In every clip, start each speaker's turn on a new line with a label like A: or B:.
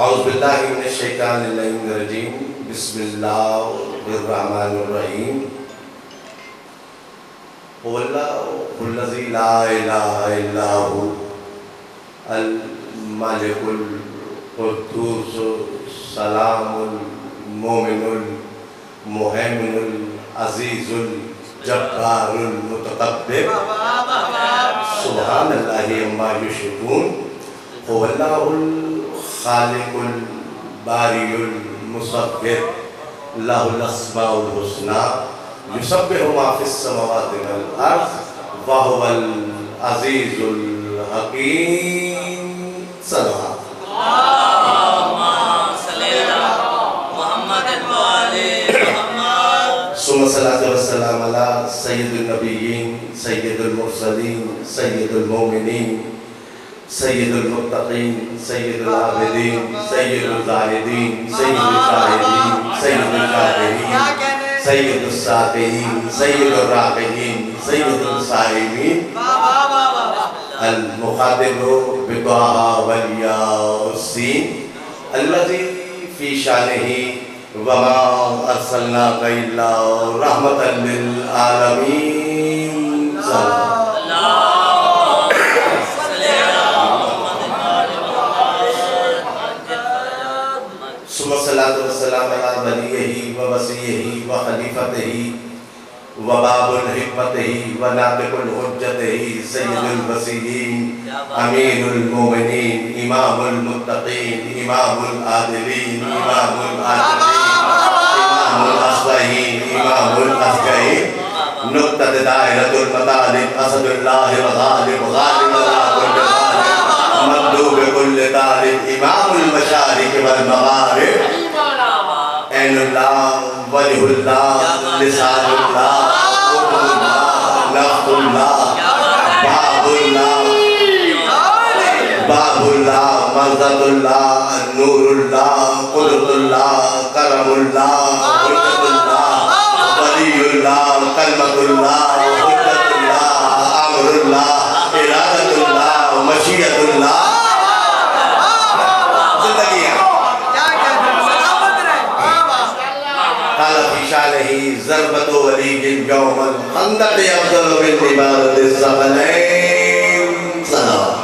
A: اعوذ باللہ من الشیطان الرجیم بسم اللہ الرحمن الرحیم هو اللہ الذی لا الہ الا هو الملک القدوس السلام المؤمن المہیمن العزیز الجبار المتکبر سبحان اللہ عما یشرکون هو اللہ الخالق الباری المصور لہ الاسماء الحسنى یسبح ما فی السماوات والارض وہو العزیز الحکیم صلوات ثم صلاة والسلام على سید النبیین سید المرسلین سید المؤمنین سید المتقین سید العابدین سید الزاہدین سید الشاہدین سید الشاکرین سید الساقین سید الراقین سید الصائمین المخاطب بطٰہٰ والیاسین الذی فی شانہ وما ارسلناک الا رحمۃ للعالمین ثم الصلاۃ والسلام علی ولیہ ووصیہ وخلیفتہ وباب الحکمتہ وناطق الحجتہ سید الوصیین امین المومنین امام المتقین امام العادلین امام العادلین امام الاصلحین امام الاشقین نقطۃ دائرۃ المطالب اسد اللہ وغالب غالب اللہ کل غالب مطلوب کل طالب امام المشارق والمغارب عین اللہ وجہ اللہ لسان اللہ قرب اللہ نفس اللہ باب اللہ منزل اللہ نور اللہ قدرت اللہ کرم اللہ حجت اللہ ولی اللہ کلمت اللہ حجت اللہ امر اللہ ارادت اللہ مشیت اللہ قال فی شانہ ضربت ولید یوم الخندق افضل من عبادت الثقلین صلوات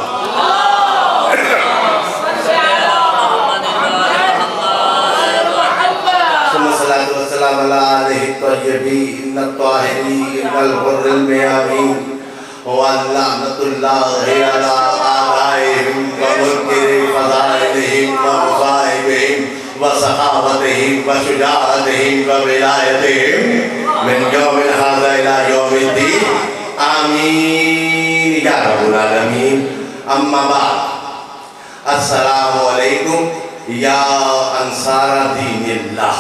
A: ثم الصلاۃ والسلام علی آلہ الطیبین الطاہرین الغر المیامین ولعنۃ اللہ علی آبائہم ومنکر فضائلہم ومصائبہم وصحابتہم وشجاعتہم وولایتہم من یوم ھذا الی یوم الدین آمین یا رب العالمین اما بعد السلام علیکم یا انصار دین اللہ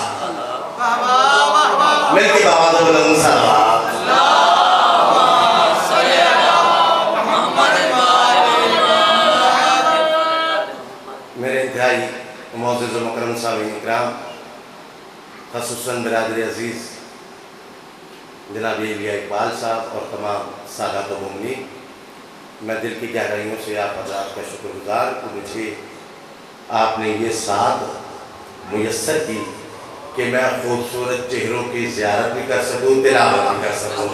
A: مل کے بابا تو بلند صلوات میرے انتہائی معزز و مکرم سامعین اکرام خصوصاً برادر عزیز جناب علیہ اقبال صاحب اور تمام سادات و مومنین، میں دل کی گہرائیوں سے آپ حضرات کا شکر گزار کہ مجھے آپ نے یہ سعادت میسر کی کہ میں خوبصورت چہروں کی زیارت بھی کر سکوں، تلاوت بھی کر سکوں،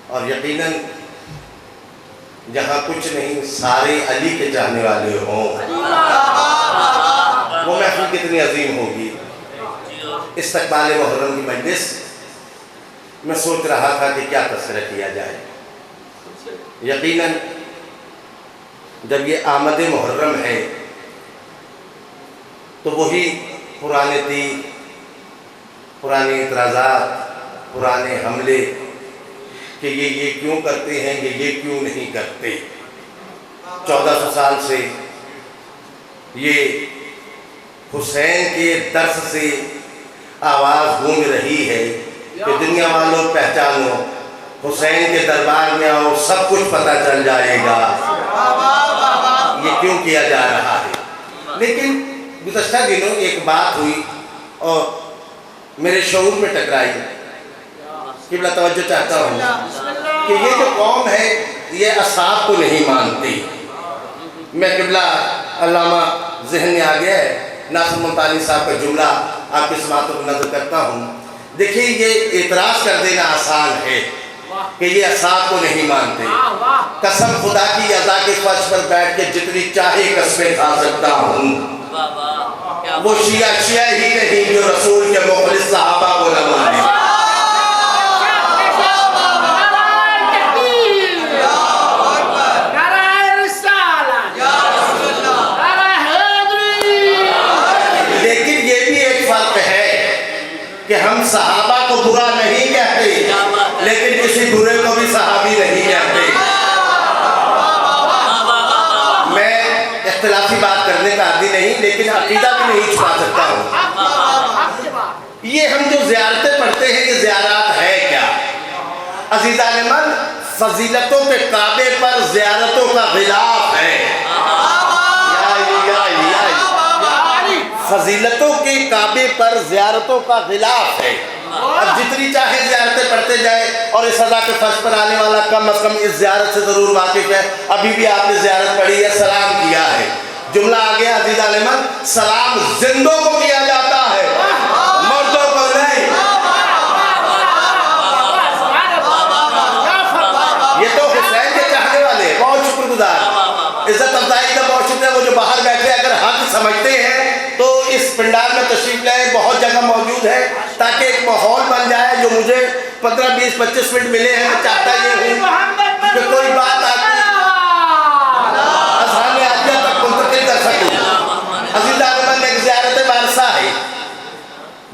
A: اور یقیناً جہاں کچھ نہیں سارے علی کے چاہنے والے ہوں وہ محفل کتنی عظیم ہوگی۔ استقبال محرم کی مجلس میں سوچ رہا تھا کہ کیا تذکرہ کیا جائے۔ یقیناً جب یہ آمد محرم ہے تو وہی پرانے تیر، پرانے اعتراضات، پرانے حملے کہ یہ کیوں کرتے ہیں، یہ کیوں نہیں کرتے۔ 1400 سال سے یہ حسین کے درس سے آواز گونج رہی ہے کہ دنیا والوں پہچانو، حسین کے دربار میں آؤ، سب کچھ پتہ چل جائے گا۔ یہ کیوں کیا جا رہا ہے؟ لیکن گزشتہ دنوں ایک بات ہوئی اور میرے شعور میں ٹکرائی، قبلہ توجہ چاہتا ہوں کہ یہ جو قوم ہے یہ اصحاب کو نہیں مانتی، میں قبلہ علامہ ذہن میں آ گیا ہے، ناصر ملتانی صاحب کا جملہ آپ کی سماعتوں کو نظر کرتا ہوں۔ دیکھیے یہ اعتراض کر دینا آسان ہے کہ یہ اسحاق کو نہیں مانتے، قسم خدا کی اذا کے فرش پر بیٹھ کے جتنی چاہے قسمیں کھا سکتا ہوں، وہ شیعہ ہی نہیں جو رسول کے مخلص صحابہ کو نہ مانے۔ لیکن یہ بھی ایک فرق ہے کہ ہم صحابہ کو برا نہیں کہتے، لیکن کسی برے کو بھی صحابی نہیں کہتے۔ میں اختلافی بات کرنے کا عادی نہیں، لیکن عقیدہ بھی نہیں چھپا سکتا ہوں۔ یہ ہم جو زیارتیں پڑھتے ہیں یہ زیارات ہے کیا؟ عزیزان من، فضیلتوں کے کعبے پر زیارتوں کا غلاف ہے۔ فضیلتوں کے کعبے پر زیارتوں کا غلاف ہے۔ اب جتنی چاہے زیارتیں پڑھتے جائے، اور اس اذا کے فرش پر آنے والا کم از کم اس زیارت سے ضرور واقف ہے۔ ابھی بھی آپ نے زیارت پڑھی ہے، سلام کیا ہے، جملہ آ گیا عزیزان من، سلام زندوں کو کیا جاتا ہے، مردوں کو نہیں۔ یہ تو حسین کے چاہنے والے ہیں، بہت شکر گزار، عزت افزائی کا بہت شکر ہے۔ وہ جو باہر بیٹھے اگر حق سمجھتے ہیں تو اس پنڈال میں تشریف لائے، بہت جگہ موجود ہے تاکہ ایک ماحول بن جائے۔ جو مجھے 15 20 25 منٹ ملے ہیں، میں چاہتا یہ ہوں کہ کوئی بات آپ کی اذہان عالیہ تک منتقل کر سکوں۔ عزیزان من، ایک زیارت وارثہ ہے،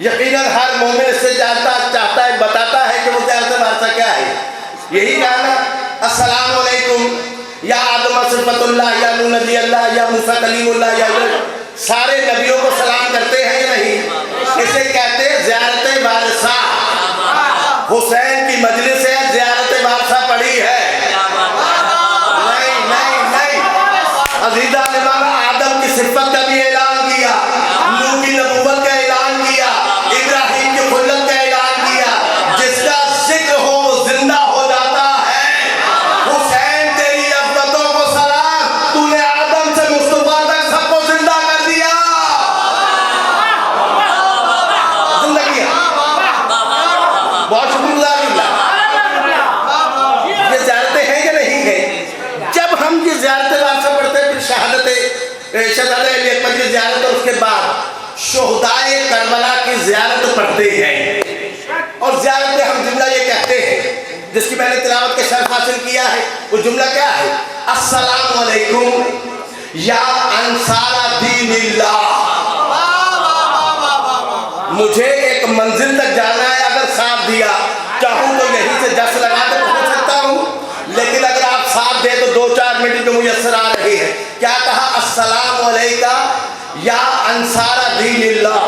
A: یقیناً ہر مومن اس سے چاہتا ہے، بتاتا ہے کہ وہ زیارت وارثہ کیا ہے۔ یہی کہنا السلام علیکم یا آدم صفت اللہ، یا نوح نبی اللہ، یا موسیٰ کلیم اللہ، یا سارے نبیوں کو سلام کرتے ہیں یا نہیں؟ اسے کہتے ہیں زیارت وارثہ۔ حسین کی مجلس ہے، زیارت وارثہ پڑھی ہے؟ نہیں نہیں نہیں۔ عزیزان من، آدم کی صفت کا بھی اعلان کیا، نوح کی نبوت کا اعلان کیا، ابراہیم کی خلت کا اعلان کیا۔ جس کا ذکر ہو وہ زندہ ہو جاتا ہے۔ حسین تیری عظمتوں کو سلام، تو نے آدم سے مصطفیٰ تک سب کو زندہ کر دیا، زندگی ہے۔ بہت شکر گزار اللہ۔ یہ زیارتیں ہیں یا نہیں ہیں؟ جب ہم یہ زیارتیں وارثہ پڑھتے ہیں، پھر شہزادہ علی اکبر کی زیارت، اور اس کے بعد شہدائے کربلا کی زیارت پڑھتے ہیں، اور زیارت میں ہم جملہ یہ کہتے ہیں جس کی میں نے تلاوت کے شرف حاصل کیا ہے۔ وہ جملہ کیا ہے؟ السلام علیکم یا انصار دین اللہ۔ مجھے ایک منزل تک جانا ہے، اگر ساتھ دیا چاہوں تو یہیں سے جس لگا کے پہنچ سکتا ہوں، لیکن اگر آپ ساتھ دیں تو 2-4 منٹ جو میسر آ رہی ہے۔ کیا کہا؟ السلام علیکہ یا انصار دین اللہ۔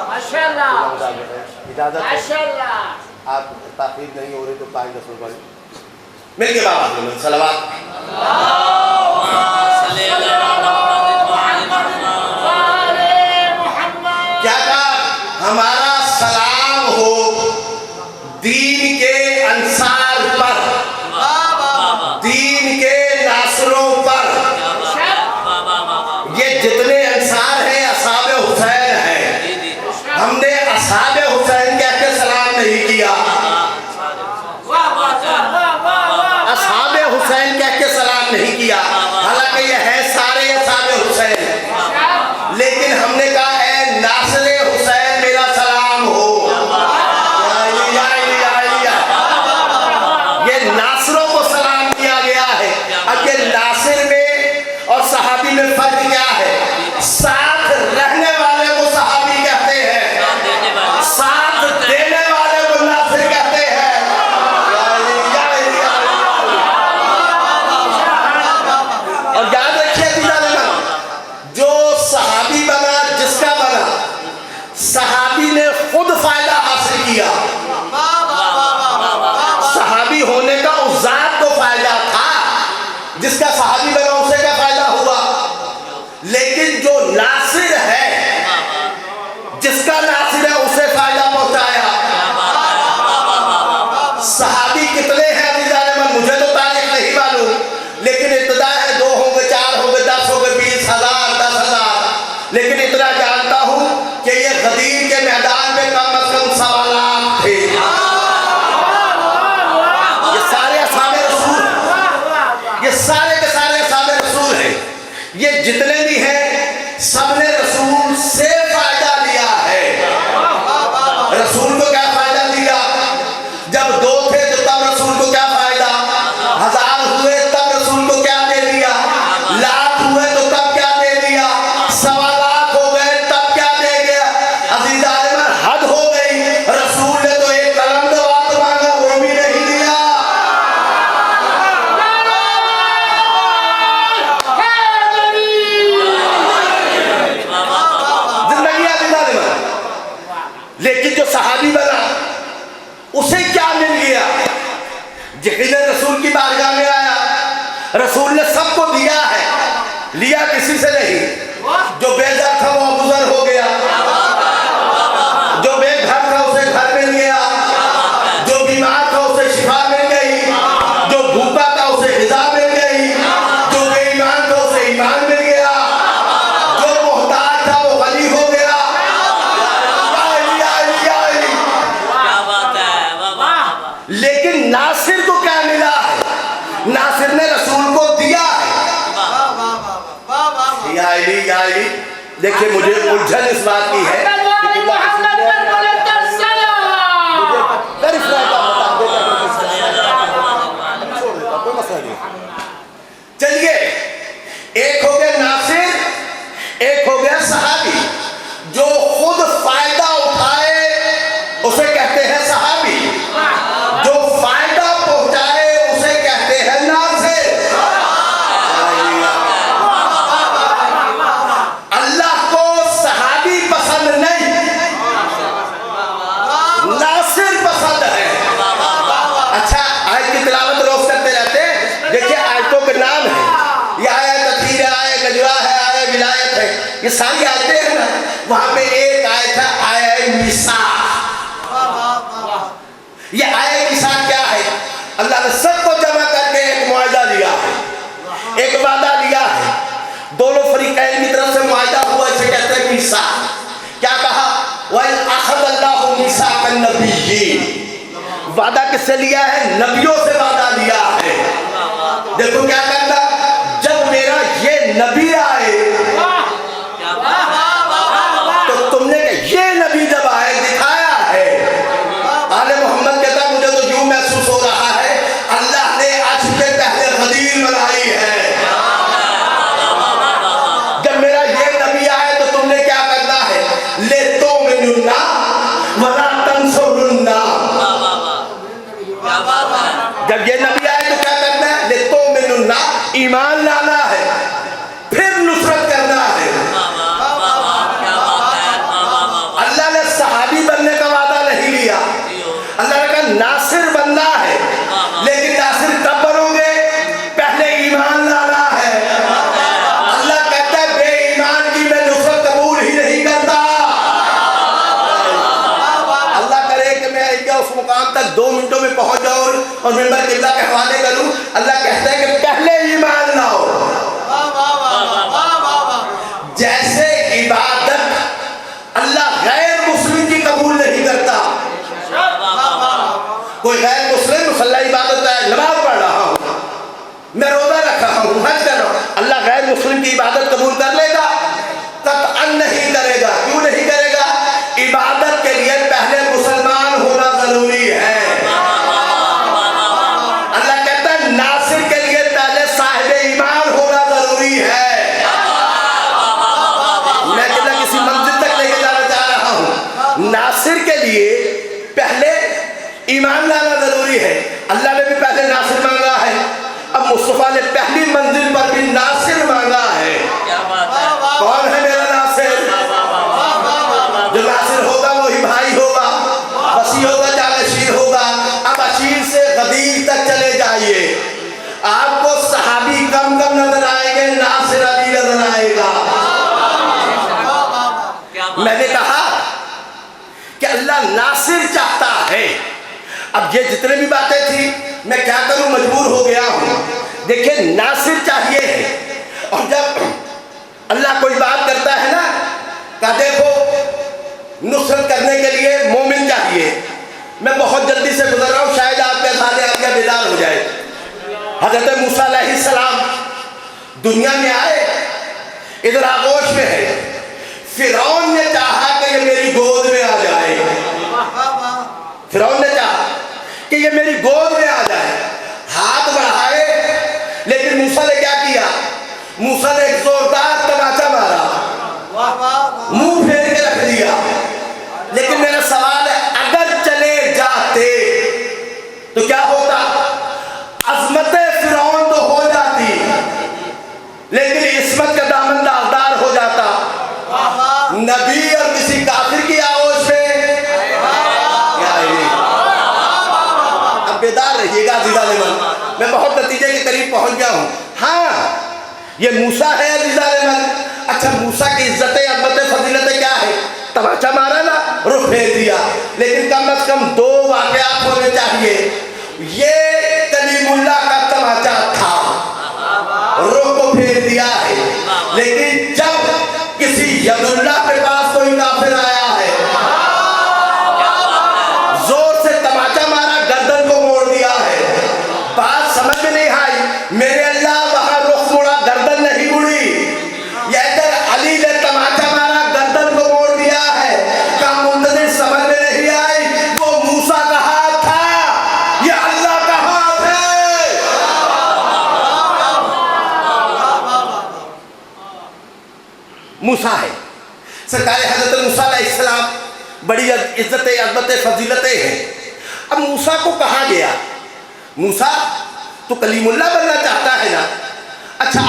B: ماشاءاللہ
A: اجازت ہے؟
B: ماشاءاللہ۔
A: آپ تاخیر نہیں ہو رہی تو قائد رسول بھائی مل کے بابا میں صلوات۔ کیا کہا؟ ہمارا سلام ہو دین کے انصار پر، دین کے ناصروں پر۔ یہ جتنے انصار ہیں اصحاب حسین ہیں، ہم نے اصحاب حسین کہہ کے سلام نہیں کیا، اصحاب حسین کہہ کے سلام نہیں کیا، حالانکہ یہ ہے سارے اصحاب حسین، لیکن ہم نے کہا اے ناصر حسین میرا سلام ہو۔ یہ ناصروں کو سلام کیا گیا ہے۔ اب یہ ناصر میں اور صحابی میں فرق کیا ہے؟ ساتھ رہنے والے کو صحابی کہتے ہیں، ساتھ دینے والے کو ناصر کہتے ہیں۔ اور یاد رکھیے جو صحابی بنا، جس کا بنا، صحابی نے خود فائدہ حاصل کیا۔ صحابی ہونے کا اس ذات کو فائدہ تھا، جس کا صحابی بنا اسے کا فائدہ ہوا، لیکن جو ناصر ہے، جس کا ناصر ہے اسے فائدہ پہنچایا۔ صحابی کتنے ہیں عزیزان من؟ مجھے تو تاریخ نہیں معلوم، لیکن ابتدا ہے 2 ہوں گے، 4 ہوں گے، یہ جتنے بھی ہیں سب نے رسول سے فائدہ لیا ہے۔ رسول کو کیا فائدہ دیا؟ جب 2 تھے تو تب رسول کو کیا فائدہ؟ 1000 ہوئے تب رسول کو کیا دے دیا؟ لاکھ ہوئے تو تب کیا دے دیا؟ 1.25 لاکھ ہو گئے تب کیا دے گیا؟ عزیز عالمان حد ہو گئی، رسول نے تو ایک قلم دوات مانگا وہ بھی نہیں دیا۔ زندگی عزیز عالمان، لیکن جو صحابی بنا اسے کیا مل گیا؟ یقیناً رسول کی بارگاہ میں آیا، رسول نے سب کو دیا ہے، لیا کسی سے نہیں۔ جو بے در تھا وہ گزر ہو گیا، جو بے گھر تھا اسے گھر مل گیا، جو بیمار تھا اسے شفا مل گئی، جو بھوکا تھا اسے غذا مل گئی، جو بے ایمان تھا اسے ایمان مل گیا، جو محتاج تھا وہ غنی ہو گیا۔ لیکن ناصر کو کیا ملا ہے؟ ناصر نے رسول کو دیا ہے۔ یا علی دیکھیں مجھے الجھن اس بات کی ہے چلیے، ایک ہو گیا ناصر، ایک ہو گیا صحابی۔ جو خود فائدہ اٹھائے اسے کہتے ہیں صحابی، جو فائدہ پہنچائے اسے کہتے ہیں ناصر۔ اللہ کو صحابی پسند نہیں، ناصر پسند ہے۔ اچھا، آیت کی تلاوت روز کرتے رہتے ہیں، دیکھیں آیتوں کے نام ہیں، یہ آیت تطہیر ہے، آیت نجوہ ہے، آیت ولایت ہے، یہ ساری آیتیں ہیں نا۔ وہاں پہ ایک آیت ہے آیت میثاق۔ یہ آیت میثاق کیا ہے؟ اللہ نے سب کو جمع کر کے ایک معاہدہ لیا ہے، ایک وعدہ لیا ہے، دونوں فریقین کی طرف سے معاہدہ ہوا، اسے کہتے ہیں میثاق۔ کیا کہا؟ وَإِذْ أَخَذَ اللَّهُ مِيثَاقَ النَّبِيِّينَ۔ وعدہ کس سے لیا ہے؟ نبیوں سے وعدہ لیا ہے۔ دیکھو کیا کرتا، جب میرا یہ نبی آئے تو تم نے کہ یہ نبی جب آئے دکھایا ہے۔ آل محمد کہتا مجھے تو یوں محسوس ہو رہا ہے اللہ نے عرش کے پہلے غدیر بنائی ہے۔ جب میرا یہ نبی آئے تو تم نے کیا کرنا ہے؟ لِتُؤْمِنُنَّ وَلَا تَنْصُرُنَّ۔ جب یہ نبی آئے تو کیا کرنا ہے؟ لِتُؤْمِنُنَّ، ایمان لانا ہے، پھر نصرت کرنا ہے۔ اللہ نے صحابی بننے کا وعدہ نہیں لیا، اللہ نے کہا ناصر بننا ہے، لیکن ناصر کب بنو گے؟ پہلے ایمان لانا ہے۔ اللہ کہتا ہے بے ایمان کی میں نصرت قبول ہی نہیں کرتا۔ اللہ کرے کہ میں اس مقام تک 2 منٹوں میں پہنچ جاؤں اور منبر قبلہ کے حوالے کروں۔ اللہ کہتا ہے کہ پہلے ایمان لاؤ۔ جیسے عبادت اللہ غیر مسلم کی قبول نہیں کرتا۔ کوئی غیر مسلم مصلی عبادت ہے، نماز پڑھ رہا ہوں، میں روزہ رکھ رہا ہوں، حج کر رہا ہوں، اللہ غیر مسلم کی عبادت قبول کر لے گا؟ قطعاً نہیں کرے گا۔ کیوں نہیں کرے گا؟ عبادت کے لیے پہلے مسلمان ہونا ضروری ہے۔ اللہ کہتا ہے ناصر کے لیے پہلے صاحب ایمان ہونا ضروری ہے۔ میں کسی منزل تک لے کے جانا چاہ رہا ہوں، ناصر کے لیے پہلے ایمان لانا ضروری ہے۔ اللہ نے بھی پہلے ناصر مانگا ہے، اب مصطفیٰ نے پہلی منزل پر بھی ناصر مانگا ہے۔ کون ہے میرا ناصر؟ جو ناصر ہوگا وہی بھائی ہوگا، وسیع ہوگا، جانشین ہوگا۔ اب اشیر سے غدیر تک چلے جائیے، آپ کو صحابی کم کم نظر آئیں گے، ناصر علی نظر آئے گا۔ میں نے کہا کہ اللہ ناصر چاہتا ہے۔ اب یہ جتنے بھی باتیں تھی میں کیا کروں، مجبور ہو گیا ہوں۔ دیکھیں ناصر چاہیے ہے، اور جب اللہ کوئی بات کرتا ہے نا، کہا دیکھو نصرت کرنے کے لیے مومن چاہیے۔ میں بہت جلدی سے گزر رہا ہوں، شاید آپ کے ساتھ آپ کا بیدار ہو جائے۔ حضرت موسیٰ علیہ السلام دنیا میں آئے ادھر آغوش میں ہے. فرعون نے چاہا کہ یہ میری گود میں آ جائے. فرعون نے چاہا کہ یہ میری گود میں آ جائے, ہاتھ بڑھائے, لیکن موسیٰ نے کیا کیا؟ موسیٰ نے ایک زوردار تماچا مارا, منہ پھیر کے رکھ دیا. لیکن میرا سوال ہے, اگر چلے جاتے تو کیا ہوتا؟ عظمت فرعون تو ہو جاتی, لیکن عصمت کا دامن داغدار ہو جاتا. نبی اور کسی کافر کی آغوش میں اب بیدار رہیے گا عزیزان من, میں بہت نتیجے کے قریب پہنچ گیا ہوں. ہاں یہ موسیٰ ہے عزیزان من. اچھا موسیٰ کی عزتیں عظمتیں فضیلتیں کیا ہے؟ تماچا مارا نا, رخ پھیر دیا. لیکن کم از کم دو واقعات ہونے چاہیے. یہ کلیم اللہ کا تماچا تھا, رخ کو پھیر دیا ہے. لیکن جب کسی ید اللہ کے پاس کوئی کافر آیا ہے, زور سے تماچا مارا, گردن کو موڑ دیا ہے. بات سمجھ میں نہیں آئی. میرے اللہ وہاں رخ موڑا, گردن نہیں مڑی. یہ ادھر علی نے تماچا مارا, گردن کو موڑ دیا ہے. کہاں منتظر سمجھ میں نہیں آئی. وہ موسیٰ کا ہاتھ تھا, یہ اللہ کا ہاتھ ہے. موسیٰ ہے, سرکار حضرت موسیٰ علیہ السلام, بڑی عزتیں عظمتیں فضیلتیں ہیں. اب موسیٰ کو کہا گیا, موسیٰ تو کلیم اللہ بننا چاہتا ہے نا. اچھا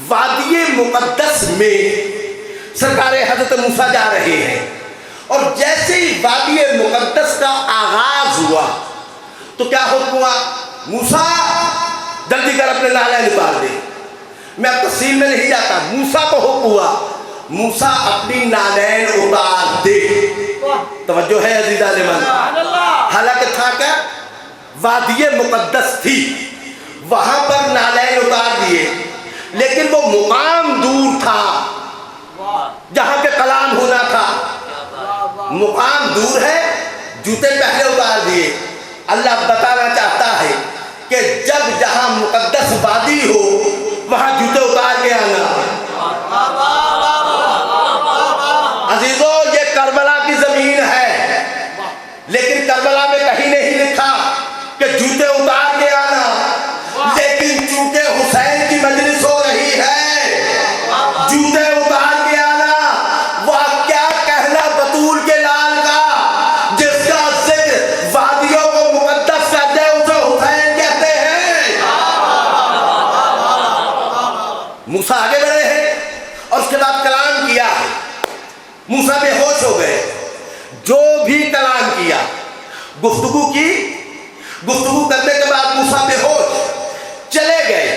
A: وادی مقدس میں سرکار حضرت موسیٰ جا رہے ہیں, اور جیسے ہی وادی مقدس کا آغاز ہوا تو کیا حکم ہوا؟ موسیٰ جلدی کر اپنے نالے اتار دے. میں اب تفصیل میں نہیں جاتا. موسیٰ کو حکم ہوا, موسیٰ اپنی نالین اتار دے. توجہ ہے عزیزان من. حالانکہ تھا کیا؟ وادی مقدس تھی, وہاں پر نالین اتار دیے, لیکن وہ مقام دور تھا جہاں پہ کلام ہونا تھا. مقام دور ہے, جوتے پہلے اتار دیے. اللہ بتانا چاہتا ہے کہ جب جہاں مقدس وادی ہو وہاں جوتے اتار کے آنا. عزیزو یہ کربلا کی زمین ہے, لیکن کربلا میں کہیں نہیں لکھا کہ جوتے اتار کے آنا. لیکن چونکہ حسین کی مجلس ہو رہی ہے, جوتے اتار کے آنا. وہ کیا کہنا بطول کے لال کا, جس کا ذکر وادیوں کو مقدس کرتے ہیں, اسے حسین کہتے ہیں. موسیٰ آگے بڑھے ہیں اور اس کے بعد کلام کیا. موسیٰ بے ہوش ہو گئے. جو بھی کلام کیا, گفتگو کی, گفتگو کرنے کے بعد موسیٰ بے ہوش چلے گئے.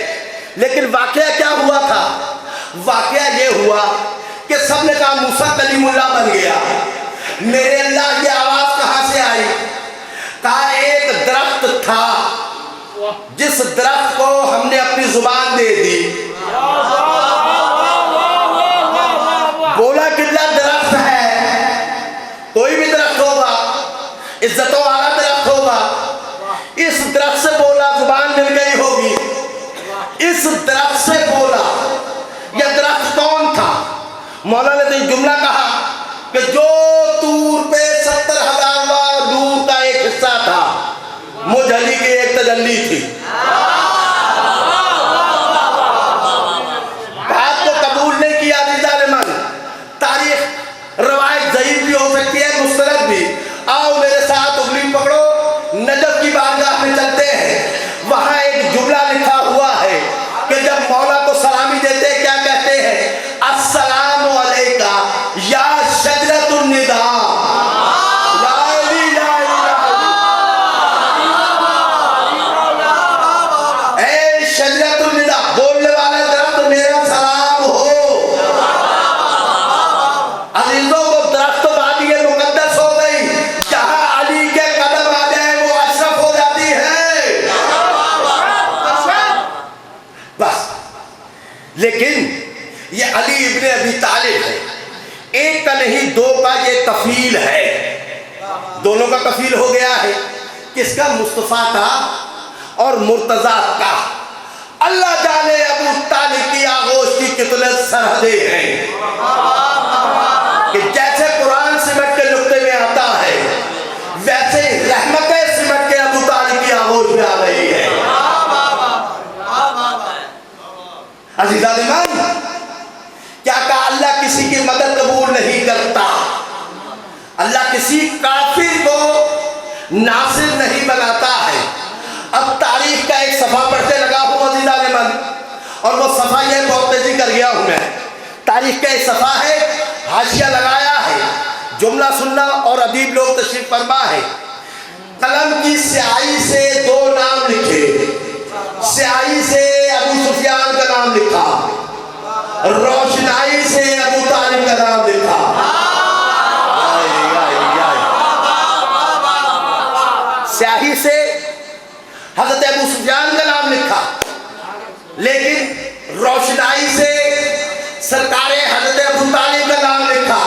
A: لیکن واقعہ کیا ہوا تھا؟ واقعہ یہ ہوا کہ سب نے کہا موسیٰ کلیم اللہ بن گیا. میرے اللہ یہ آواز کہاں سے آئی؟ کہا ایک درخت تھا جس درخت کو ہم نے اپنی زبان دے دی. بولا کتنا درخت ہے, کوئی بھی درخت ہوگا, عزتوں والا درخت ہوگا. اس درخت سے بولا, زبان مل گئی ہوگی. اس درخت سے بولا. یہ درخت کون تھا؟ مولانا نے تو یہ جملہ کہا کہ جو طور پہ 70,000 بار نور کا ایک حصہ تھا, مجھ علی کی ایک تجلی تھی. بات کو قبول نہیں کیا عزیزان من. تاریخ روایت ضعیف بھی ہو سکتی ہے, مستند بھی. آؤ میرے ساتھ انگلی پکڑو, نجف کی بارگاہ میں چلتے ہیں. وہاں ایک جملہ لکھا ہوا ہے کہ جب مولا کو سلامی دیتے کیا کہتے ہیں؟ السلام علیکہ یا شجرۃ النداء. اے شجرۃ النداء, بولنے والا درخت میرا سلام ہو. عزیزوں کو درخت وادی مقدس ہو گئی, جہاں علی کے قدم آ جائے وہ اشرف ہو جاتی ہے. بس. لیکن یہ علی ابن ابی طالب ہے, ایک کا نہیں دو کا یہ کفیل ہے. دونوں کا کفیل ہو گیا ہے. کس کا؟ مصطفیٰ کا اور مرتضیٰ کا. اللہ جانے ابو طالب کی آغوش کی اتنے سرحدیں ہیں کہ جیسے قرآن سمٹ کے نقطے میں آتا ہے ویسے رحمتیں سمٹ کے ابو طالب کی آغوش میں آ رہی ہے۔ عزیزان ایمان، کیا کہا اللہ کسی کی مدد قبول نہیں کرتا، اللہ کسی کافر کو ناصر نہیں بناتا ہے۔ اب تاریخ کا ایک صفحہ پڑھتے لگا ہوں عزیزان ایمان، اور وہ صفحہ یہ بہت تیزی کر گیا ہوں میں۔ تاریخ کا ایک صفحہ ہے، حاشیہ لگایا ہے، جملہ سننا اور ادیب لوگ تشریف فرما ہے۔ قلم کی سیاہی سے دو نام لکھے، سیاہی سے ابو سفیان کا نام لکھا، روشنائی سے ابو طالب کا نام لکھا۔ سیاہی سے حضرت ابو سفیان کا نام لکھا، لیکن روشنائی سے سرکار حضرت ابو طالب کا نام لکھا۔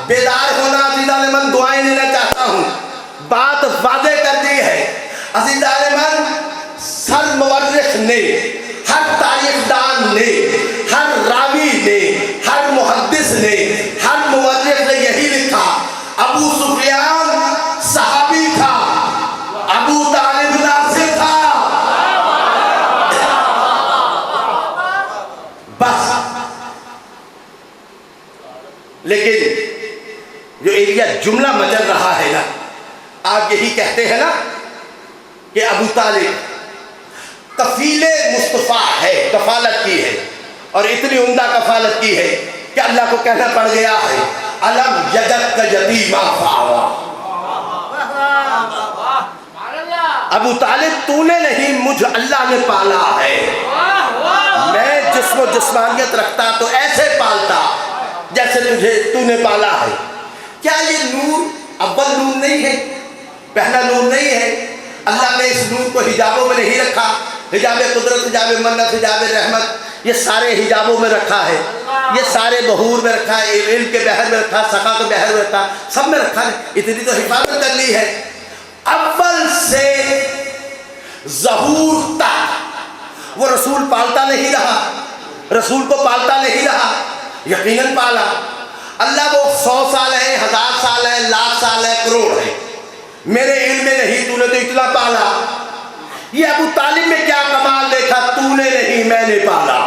A: بیدار ہونا عزیزان من، دعائیں لینا چاہتا ہوں، بات واضح کر دی ہے عزیزان من۔ ہر مورخ نے، ہر تاریخ دان نے، ہر راوی نے، ہر محدث نے، ہر مورخ نے یہی لکھا، ابو سفیان صحابی تھا، ابو طالب ناصر تھا۔ بس لیکن جو ایریا جملہ مچل رہا ہے نا، آپ یہی کہتے ہیں نا کہ ابو طالب کفیل مصطفیٰ ہے، کفالت کی ہے، اور اتنی عمدہ کفالت کی ہے کہ اللہ کو کہنا پڑ گیا ہے الم یجدک یتیما فآویٰ۔ ابو طالب تو نے نہیں، مجھ اللہ نے پالا ہے۔ میں جسم و جسمانیت رکھتا تو ایسے پالتا جیسے تجھے تو نے پالا ہے۔ کیا یہ نور اول نور نہیں ہے، پہلا نور نہیں ہے؟ اللہ نے اس نور کو حجابوں میں نہیں رکھا، حجاب قدرت، حجاب منت، حجاب رحمت، یہ سارے حجابوں میں رکھا ہے، یہ سارے بحور میں رکھا ہے، علم کے بحر میں رکھا، سخا کے بحر میں رکھا، سب میں رکھا ہے۔ اتنی تو حفاظت کر لی ہے۔ اول سے ظہور تک وہ رسول پالتا نہیں رہا، رسول کو پالتا نہیں رہا، یقیناً پالا۔ اللہ وہ 100 سال ہے، 1000 سال ہے، لاکھ سال ہے، کروڑ ہے، میرے علم میں نہیں، تو نے تو اتنا پالا۔ یہ ابو طالب میں کیا کمال دیکھا، تو نے نہیں، میں نے پالا۔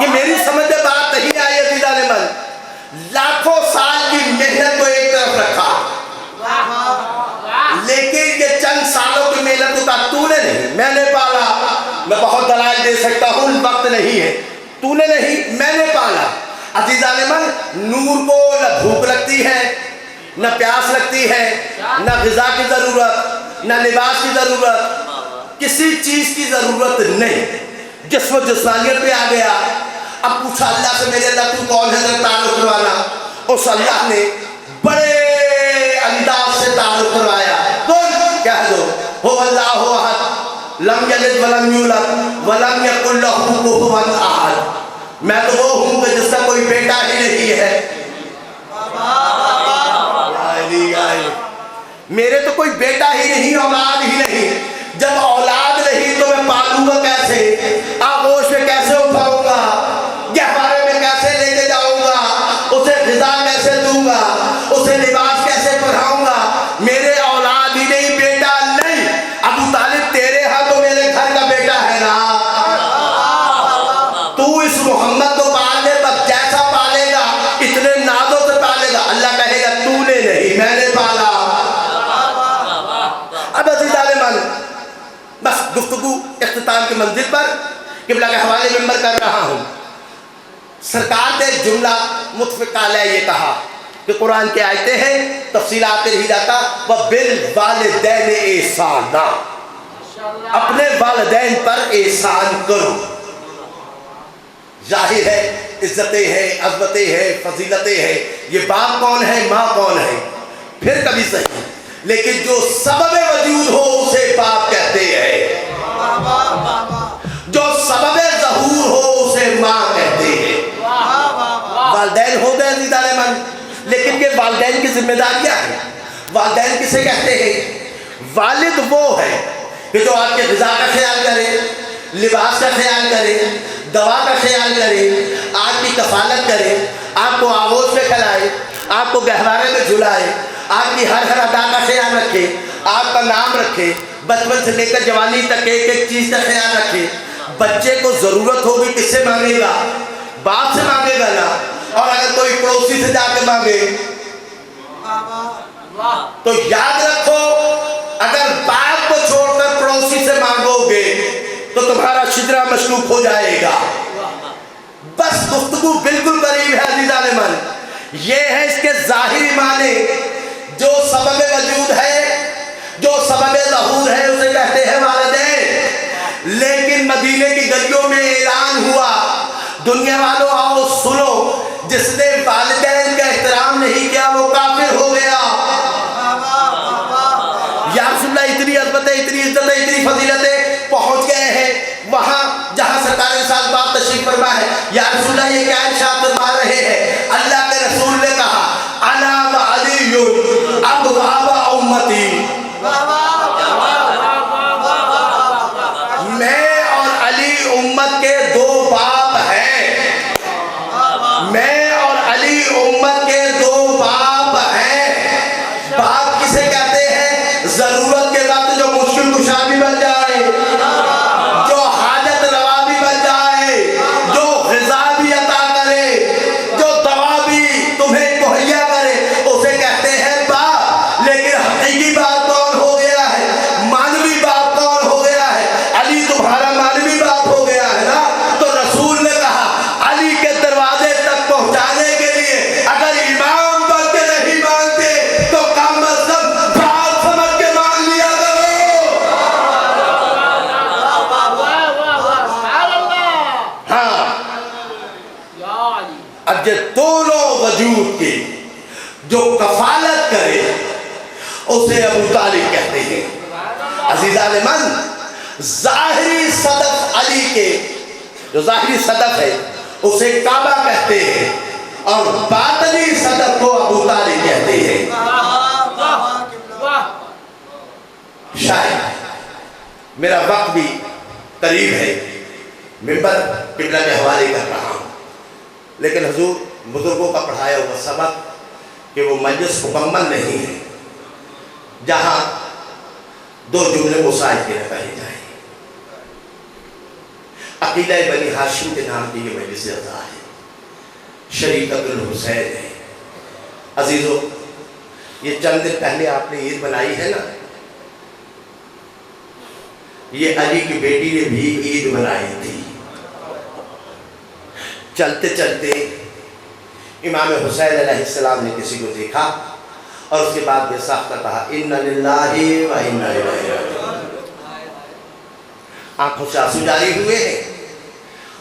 A: یہ میری سمجھ میں بات نہیں آئی عزیزان من۔ لاکھوں سال کی محنت کو ایک طرف رکھا، لیکن یہ چند سالوں کی محنت کا تو نے نہیں، میں نے پالا۔ میں بہت دلائل دے سکتا ہوں، وقت نہیں ہے۔ تو نے نہیں، میں نے پالا۔ عزیزان من، نور کو نہ بھوک لگتی ہے، نہ پیاس لگتی ہے، نہ غذا کی ضرورت، نہ لباس کی ضرورت، کسی چیز کی ضرورت نہیں۔ جسم و جسمانیت پہ آ گیا۔ اب پوچھا اللہ سے، میرے اللہ تو کون ہے ذرا تعلق کروانا؟ اس اللہ نے بڑے انداز سے تعلق کروایا۔ کون؟ کہہ دو، هو اللہ احد لم یلد ولم یولد ولم یکن لہ کفوا احد۔ میں تو وہ ہوں کہ جس کا کوئی بیٹا ہی نہیں ہے۔ میرے تو کوئی بیٹا ہی نہیں، اولاد ہی نہیں۔ جب اولاد نہیں تو میں پالوں گا کیسے؟ آغوش میں کیسے اٹھاؤں گا؟ گہوارے میں کیسے لے کے جاؤں گا؟ اسے غذا کیسے دوں گا؟ اسے لباس کیسے پہناؤں گا؟ میرے اولاد ہی نہیں، بیٹا نہیں۔ ابو طالب تیرے ہاں تو میرے گھر کا بیٹا ہے نا۔ تو اس محمد کو پال لے، بس جیسا پالے گا اتنے نازوں سے پالے گا۔ اللہ کہے گا تو نے نہیں، میں نے پالا۔ اب عزیزان من، بس گفتگو اختتام کی منزل پر قبلہ کے حوالے ممبر کر رہا ہوں۔ سرکار نے جملہ متفق علیہ یہ کہا کہ قرآن کی آیتیں ہیں، تفصیلات پہ نہیں جاتا، وَبِالْوَالِدَيْنِ اِحْسَانًا، اپنے والدین پر احسان کرو۔ ظاہر ہے عزتیں ہیں، عظمتیں ہیں، فضیلتیں ہیں، یہ باپ کون ہے، ماں کون ہے، پھر کبھی صحیح، لیکن جو سبب وجود ہو اسے باپ کہتے ہیں، جو سبب ظہور ہو اسے ماں کہتے ہیں۔ والدین ہو گئے عزیزان من، لیکن یہ والدین کی ذمہ داریاں ہیں۔ والدین کسے کہتے ہیں؟ والد وہ ہے کہ جو آپ کے غذا کا خیال کرے، لباس کا خیال کرے، دوا کا خیال کرے، آپ کی کفالت کرے، آپ کو آغوش میں کھلائے، آپ کو گہوارے میں جھلائے، آپ کی ہر ادا کا خیال رکھے، آپ کا نام رکھے، بچپن سے لے کر جوانی تک ایک ایک چیز کا خیال رکھے۔ بچے کو ضرورت ہوگی کس سے مانگے گا؟ باپ سے مانگے گا نا۔ اور اگر کوئی پڑوسی سے جا کے مانگے تو یاد رکھو، اگر باپ کو چھوڑ کر پڑوسی سے مانگو گے تو تمہارا شجرہ مشکوک ہو جائے گا۔ بس گفتگو بالکل قریب ہے عزیزان من۔ یہ ہے اس کے ظاہری معنی۔ جو سبب وجود ہے، جو سبب ظہور ہے، اسے کہتے ہیں والدین۔ لیکن مدینے کی گلیوں میں اعلان ہوا، دنیا والوں آؤ سنو، جس نے والدین کا احترام نہیں کیا وہ کافر ہو گیا۔ یا رسول اللہ، اتنی عظمتیں، اتنی عزتیں، اتنی فضیلتیں پہنچ گئے ہیں وہاں جہاں سرکار سال باپ تشریف فرما ہے۔ یا رسول اللہ، یہ کیا ارشاد فرما رہے ہیں؟ اللہ کے رسول نے کہا انا و علی ابواب امتی، میں اور علی امت کے دو باپ ہیں، میں اور علی امت کے دو باپ ہیں۔ باپ کسے کہتے ہیں؟ ضرورت کے وقت جو مشکل کشا بھی بن جائے، جو حاجت روا بھی بن جائے، جو غذا بھی عطا کرے، جو دوا بھی تمہیں مہیا کرے، اسے کہتے ہیں باپ۔ لیکن حقیقی باپ کون ہو گیا ہے؟ مانوی باپ کون ہو گیا ہے؟ علی تمہارا مانوی باپ ہو گیا ہے نا۔ تو رسول نے کہا علی کے دروازے تک پہنچانے کے لیے اگر امام بن کے نہیں مانتے تو کم از کم باپ سمجھ کے مان لیا کرو۔ ہاں، اب یہ دونوں وجود کی جو کفالت کرے اسے ابو طالب کہتے ہیں۔ عزیزان من، ظاہری صدف علی کے، جو ظاہری صدف ہے اسے کعبہ کہتے ہیں، اور باطنی صدف کو ابو طالب کہتے ہیں۔ شاید میرا وقت بھی قریب ہے، منبر قبلہ کے حوالے کر رہا ہوں، لیکن حضور بزرگوں کا پڑھایا ہوا سبق کہ وہ مجلس مکمل نہیں ہے جہاں دو جملے مساعد کے نہ کہے جائیں۔ عقیدہ بنی ہاشم کے نام کی یہ مجلس عزا ہے، شریعت الحسین ہے۔ عزیزو، یہ چند دن پہلے آپ نے عید بنائی ہے نا، یہ علی کی بیٹی نے بھی عید بنائی تھی۔ چلتے چلتے امام حسین علیہ السلام نے کسی کو دیکھا اور اس کے بعد بے ساختہ کہا اِنَّ لِلَّهِ وَإِنَّا إِلَيْهِ رَاجِعُونَ۔ آنکھوں سے آنسو جاری ہوئے ہیں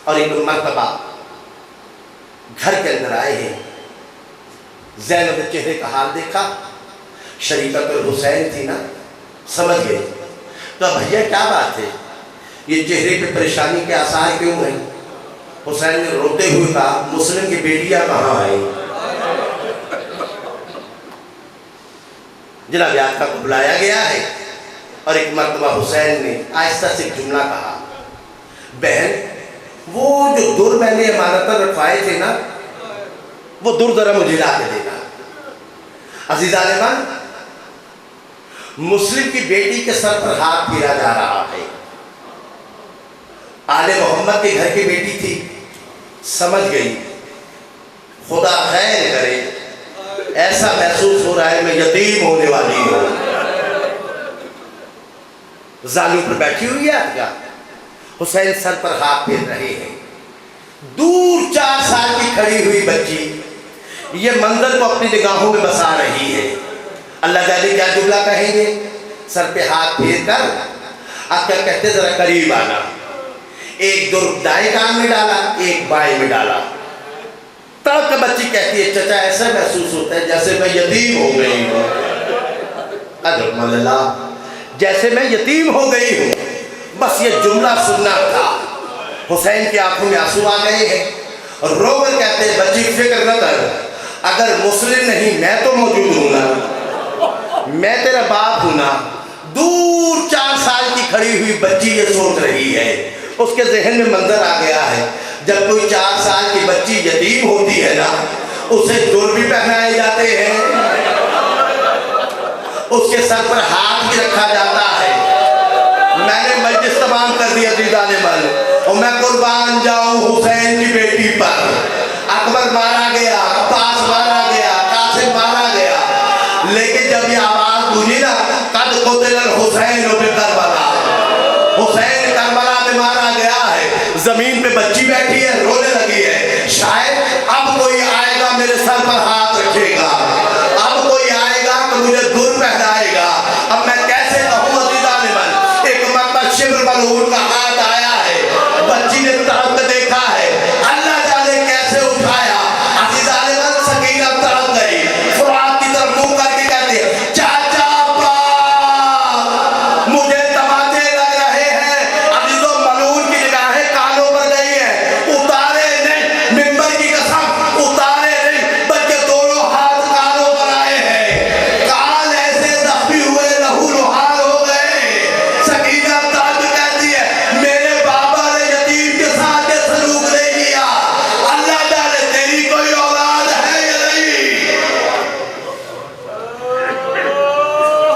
A: اور ایک مرتبہ گھر کے اندر آئے ہیں۔ زینب نے چہرے کا حال دیکھا، شریعت الحسین تھی نا، سمجھ گئے تو بھیا کیا بات ہے، یہ چہرے پہ پریشانی کے آثار کیوں ہیں؟ حسین نے روتے ہوئے کہا مسلم کی بیٹیاں کہاں آئیں؟ جناب آقا کو بلایا گیا ہے اور ایک مرتبہ حسین نے آہستہ سے ایک جملہ کہا، بہن وہ جو در میں نے امانتاں رکھوائے تھے نا، وہ در ذرا مجھے لا کے دینا۔ عزیزان من، مسلم کی بیٹی کے سر پر ہاتھ پھیرا جا رہا ہے۔ آل محمد کے گھر کی بیٹی تھی، سمجھ گئی، خدا خیر کرے، ایسا محسوس ہو رہا ہے میں یتیم ہونے والی ہوں۔ زانوں پر بیٹھی ہوئی ہے کیا؟ حسین سر پر ہاتھ پھیر رہے ہیں۔ دور 4 سال کی کھڑی ہوئی بچی یہ منظر کو اپنی نگاہوں میں بسا رہی ہے۔ اللہ جانے کیا جملہ کہیں گے؟ سر پہ ہاتھ پھیر کر آپ کیا کہتے ذرا قریب آنا، ایک در دائیں کان میں ڈالا، ایک بائیں میں ڈالا۔ تب کہ بچی کہتی ہے چچا ایسا محسوس ہوتا ہے جیسے میں یتیم ہو گئی ہوں۔ ادرک اللہ، جیسے میں یتیم ہو گئی ہوں۔ بس یہ جملہ سننا تھا۔ حسین کی آنکھوں میں آنسو آ گئے ہیں اور رو کر کہتے ہیں بچی فکر نہ کر، اگر مسلم نہیں میں تو موجود ہوں نا، میں تیرا باپ ہوں نا۔ دور 4 سال کی کھڑی ہوئی بچی یہ سوچ رہی ہے، اس کے ذہن میں منظر آ گیا ہے، جب کوئی 4 سال کی بچی یتیم ہوتی ہے نا، اسے در بھی پہنائے جاتے ہیں، اس کے سر پر ہاتھ بھی رکھا جاتا ہے۔ میں نے مجلس تمام کر دی عزیزان من، اور میں قربان جاؤں حسین کی بیٹی پر۔ اکبر مارا گیا، عباس مارا گیا، قاسم مارا گیا، لیکن جب یہ آواز گونجی نا قد قتل الحسین بکربلا، حسین کربلا میں مارا گیا ہے، زمین پہ بچی بیٹھی ہے، رونے لگی ہے، شاید اب کوئی آئے گا میرے سر پر ہاتھ رکھے گا، اب کوئی آئے گا تو مجھے در پہنائے گا، اب میں کیسے کہوں عزیزان من، ایک مرتبہ شبر ملعون کا